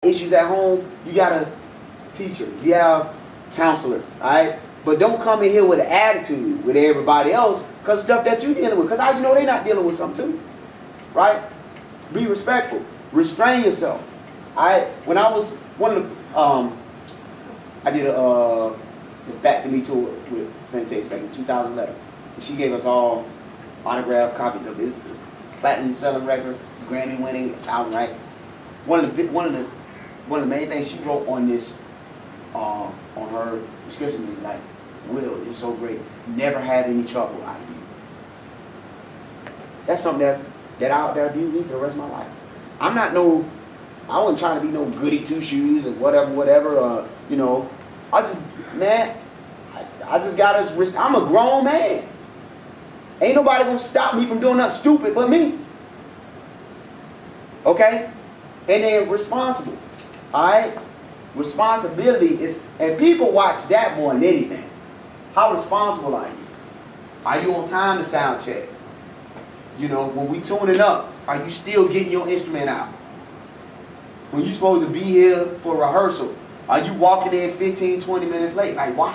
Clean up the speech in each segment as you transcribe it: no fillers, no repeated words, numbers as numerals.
issues at home, you got a teacher, you have counselors, all right? But don't come in here with an attitude with everybody else because stuff that you're dealing with. Because how you know they're not dealing with something too, right? Be respectful. Restrain yourself. When I was one of the, I did a Back to Me tour with Fantasia back in 2011. And she gave us all autographed copies of this platinum selling record, Grammy winning album, right? One of the main things she wrote on this, on her description is like, Will, you're so great. Never had any trouble out of you. That's something that'll be with me for the rest of my life. I wasn't trying to be no goody two shoes or whatever. I just gotta. I'm a grown man. Ain't nobody gonna stop me from doing nothing stupid but me. Okay, and then responsible. All right, responsibility is, and people watch that more than anything. How responsible are you? Are you on time to sound check? When we tuning up, are you still getting your instrument out? When you're supposed to be here for rehearsal, are you walking in 15, 20 minutes late? Like, why?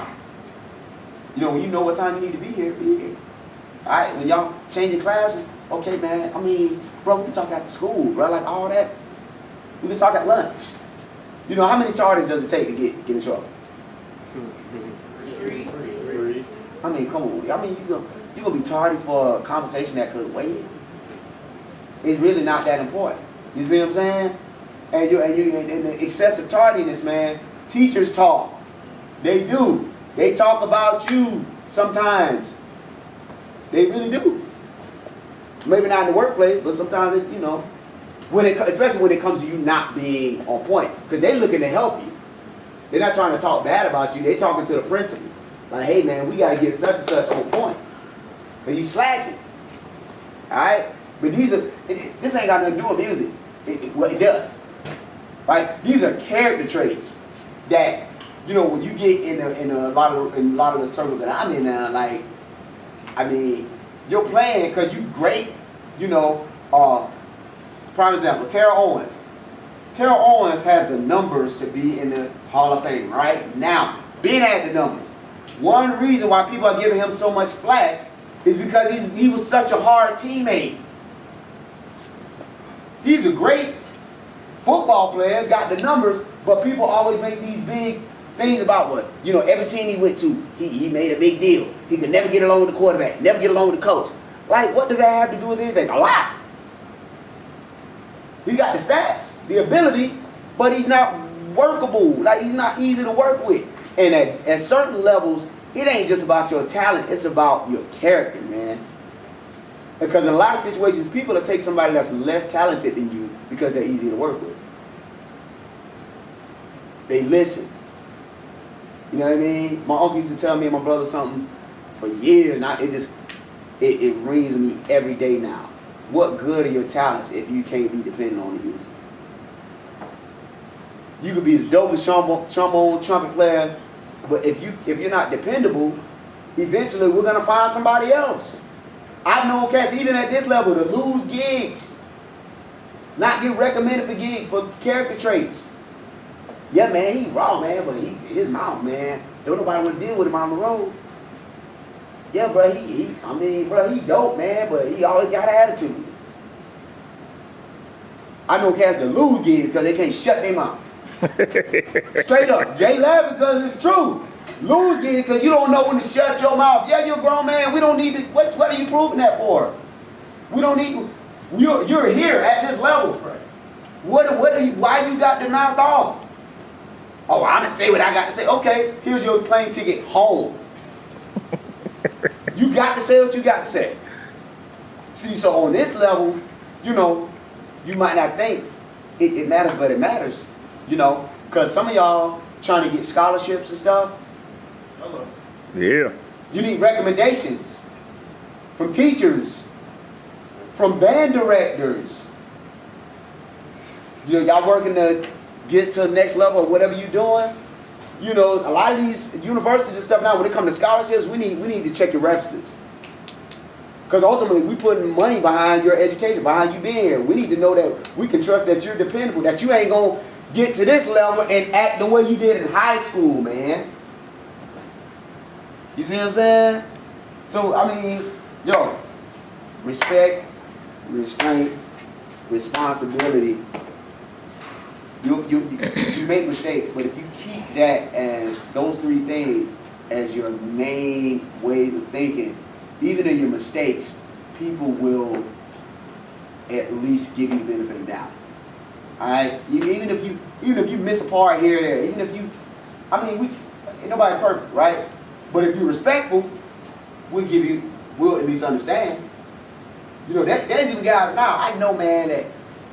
When you know what time you need to be here, be here. All right, when y'all changing classes, okay, man, bro, we can talk after school, bro, like all that. We can talk at lunch. How many tardies does it take to get in trouble? Three. Come on. You're gonna be tardy for a conversation that could wait. It's really not that important. You see what I'm saying? And the excessive tardiness, man. Teachers talk. They do. They talk about you sometimes. They really do. Maybe not in the workplace, but sometimes especially when it comes to you not being on point, because they're looking to help you. They're not trying to talk bad about you. They're talking to the principal. Like, hey, man, we got to get such and such on point. But he's slacking. All right? But this ain't got nothing to do with music. It does. Right? These are character traits that, when you get in a lot of the circles that I'm in now, you're playing because you great, prime example, Terrell Owens. Terrell Owens has the numbers to be in the Hall of Fame right now. Being at the numbers. One reason why people are giving him so much flack is because he was such a hard teammate. He's a great football player, got the numbers, but people always make these big things about what, every team he went to, he made a big deal. He could never get along with the quarterback, never get along with the coach. Like, what does that have to do with anything? A lot. He got the stats, the ability, but he's not workable. Like, he's not easy to work with. And at certain levels, it ain't just about your talent, it's about your character, man. Because in a lot of situations, people will take somebody that's less talented than you because they're easy to work with. They listen. You know what I mean? My uncle used to tell me and my brother something for years, and it rings with me every day now. What good are your talents if you can't be dependent on the music? You could be the dopest trombone, trumpet player, but if you're not dependable, eventually we're gonna find somebody else. I've known cats even at this level to lose gigs, not get recommended for gigs for character traits. Yeah, man, he raw, man, but his mouth, man, don't nobody want to deal with him on the road. Yeah, bro, he dope, man, but he always got an attitude. I know cats that lose gigs because they can't shut their mouth. Straight up, Jay laughing because it's true. Lose gigs because you don't know when to shut your mouth. Yeah, you're a grown man. We don't need to. What are you proving that for? We don't need. You're here at this level. What are you? Why you got the mouth off? Oh, I'm gonna say what I got to say. Okay, here's your plane ticket home. You got to say what you got to say. See, so on this level, you might not think it matters, but it matters. Because some of y'all trying to get scholarships and stuff. Hello. Yeah. You need recommendations from teachers, from band directors. Y'all working to get to the next level of whatever you're doing. A lot of these universities and stuff now, when it comes to scholarships, we need to check your references. Because ultimately, we putting money behind your education, behind you being here. We need to know that we can trust that you're dependable, that you ain't going to get to this level and act the way you did in high school, man. You see what I'm saying? So, I mean, yo, respect, restraint, responsibility. You make mistakes, but if you keep that as those three things as your main ways of thinking, even in your mistakes, people will at least give you the benefit of the doubt. Alright? Even if you miss a part here or there, even if you, I mean, nobody's perfect, right? But if you're respectful, we'll at least understand. You know, there's even guys now, I know, man, that,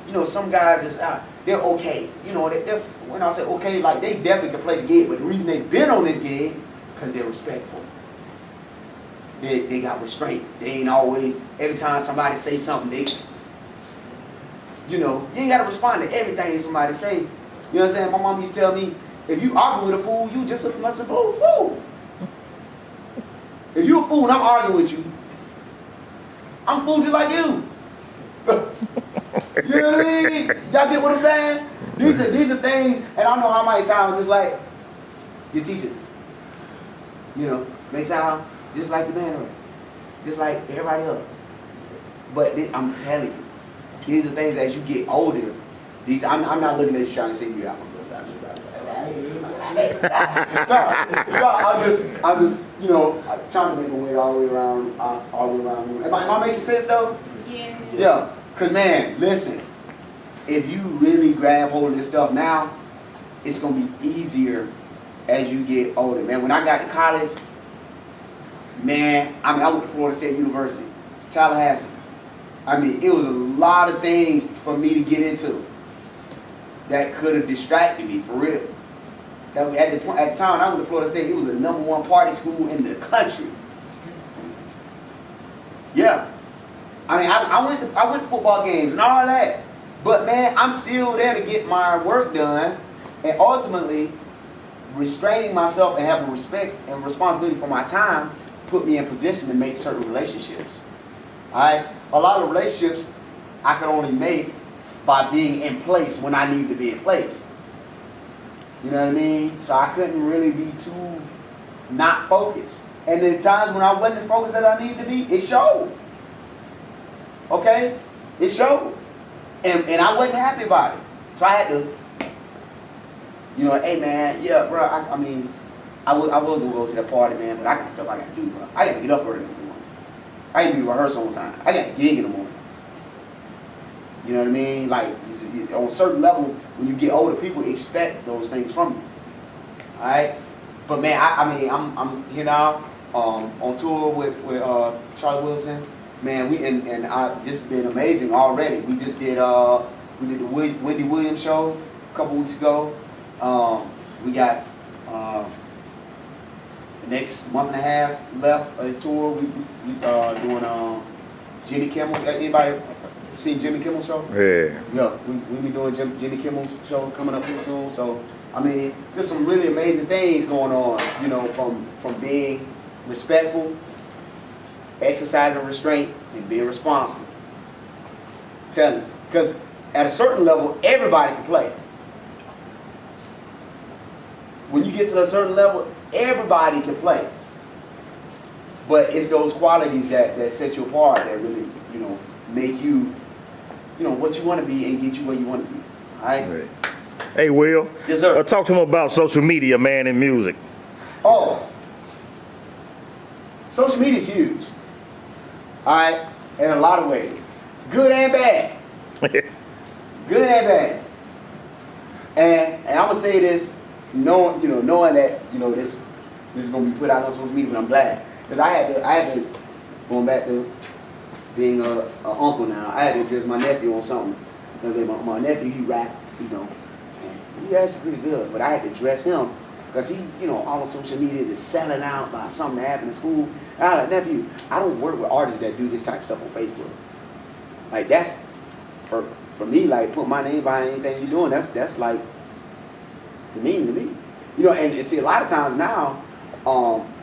you know, some guys is they're okay. You know, that's when I say okay, like they definitely can play the gig, but the reason they've been on this gig, because they're respectful. They got restraint. They ain't always, every time somebody say something, you know, you ain't got to respond to everything somebody say. You know what I'm saying? My mom used to tell me, if you argue with a fool, you just as much as a fool. If you a fool and I'm arguing with you, I'm a fool just like you. You know what I mean? Y'all get what I'm saying? These are things, and I know I might sound just like your teacher. You know, may sound just like the man, just like everybody else. But I'm telling you, these are things as you get older. I'm not looking at you trying to sing you out. I just, you know, trying to make a way all the way around. Am I making sense though? Yes. Yeah. Cause man, listen, if you really grab hold of this stuff now, it's gonna be easier as you get older. Man, when I got to college, man, I went to Florida State University, Tallahassee. I mean, it was a lot of things for me to get into that could have distracted me, for real. At the time I went to Florida State, it was the #1 party school in the country. Yeah. I mean, I went to football games and all that. But man, I'm still there to get my work done, and ultimately restraining myself and having respect and responsibility for my time put me in position to make certain relationships. Alright? A lot of relationships I could only make by being in place when I need to be in place. You know what I mean? So I couldn't really be too not focused. And the times when I wasn't as focused as I needed to be, it showed. Okay? It showed. And I wasn't happy about it. So I had to, you know, hey man, yeah, bro, I mean, I was gonna go to that party, man, but I got stuff I gotta do, bro. I gotta get up early in the morning. I gotta be rehearsed on time. I got a gig in the morning. You know what I mean? Like, on a certain level, when you get older, people expect those things from you. Alright? But man, I mean, I'm here now, on tour with Charlie Wilson. Man, this has been amazing already. We just did the Wendy Williams show a couple weeks ago. We got the next month and a half left of this tour. We doing Jimmy Kimmel. Anybody seen Jimmy Kimmel's show? Yeah. Yeah, we be doing Jimmy Kimmel's show coming up here soon. So I mean, there's some really amazing things going on. You know, from being respectful, exercising restraint, and being responsible. Tell you, because at a certain level, everybody can play. When you get to a certain level, everybody can play. But it's those qualities that set you apart that really, you know, make you, you know, what you want to be and get you where you want to be. All right? Right. Hey, Will. Yes, sir. Talk to him about social media, man, and music. Oh. Social media is huge. All right? In a lot of ways. Good and bad. Good and bad. And I'm going to say this, knowing that, you know, this is going to be put out on social media, but I'm glad. Because I had to, going back to being a uncle now, I had to address my nephew on something. My nephew, he rap, you know, and he actually pretty good, but I had to address him because he, you know, on social media is just selling out by something that happened in school. And I was like, nephew, I don't work with artists that do this type of stuff on Facebook. Like that's, for me, like put my name behind anything you're doing, that's like mean to me. You know, and see a lot of times now,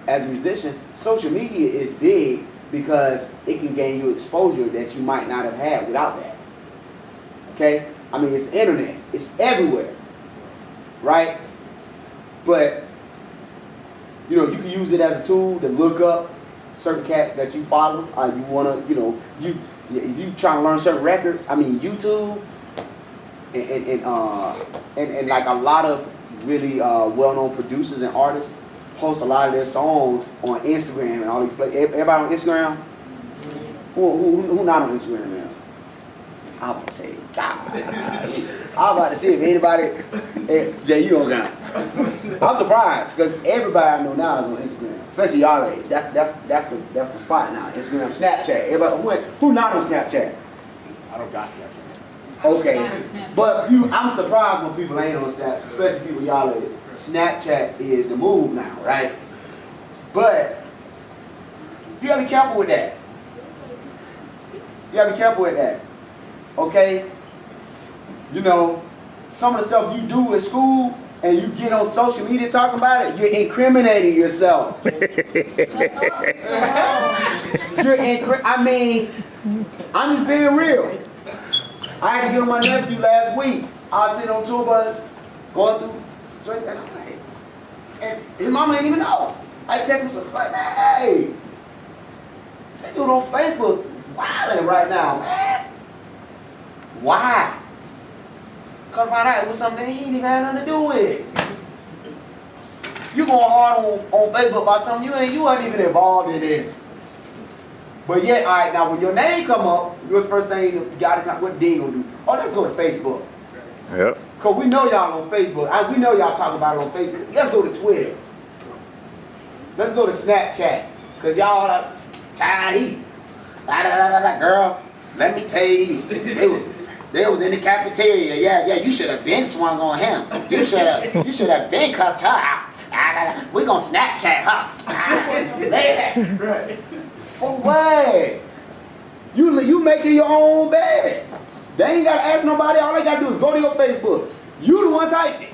as a musician, social media is big because it can gain you exposure that you might not have had without that. Okay? I mean, it's internet. It's everywhere. right? But you know, you can use it as a tool to look up certain cats that you follow. You wanna, you know, if you trying to learn certain records, I mean YouTube and like a lot of really well-known producers and artists post a lot of their songs on Instagram and all these places. Everybody on Instagram? Who not on Instagram now? I was about to say, God. I was about to see if anybody, Jay, you don't got it. I'm surprised because everybody I know now is on Instagram, especially y'all age. That's the spot now. Instagram, Snapchat. Everybody who not on Snapchat? I don't got Snapchat. Okay, but I'm surprised when people ain't on Snapchat, especially people y'all age. Snapchat is the move now, right? But you gotta be careful with that. You gotta be careful with that. Okay? You know, some of the stuff you do at school and you get on social media talking about it, you're incriminating yourself. I mean, I'm just being real. I had to get on my nephew last week. I was sitting on tour bus, going through straight, and I'm like, and his mama ain't even know. I text him, like, man, hey, they do it on Facebook, wilding right now, man. Why? Come find out it was something that he didn't even have nothing to do with. You going hard on Facebook about something you ain't even involved in it. But yet, all right, now when your name come up, what's the first thing you got to, what Dean gonna do? Oh, let's go to Facebook. Yep. Cause we know y'all on Facebook. We know y'all talk about it on Facebook. Let's go to Twitter. Let's go to Snapchat. Cause y'all like, tired heat. Girl, let me tell you, they was in the cafeteria. Yeah, you should have been swung on him. You should have been cussed her out. We gonna Snapchat her. Man. Right. For what? You making your own bed. They ain't gotta ask nobody. All they gotta do is go to your Facebook. You the one typing.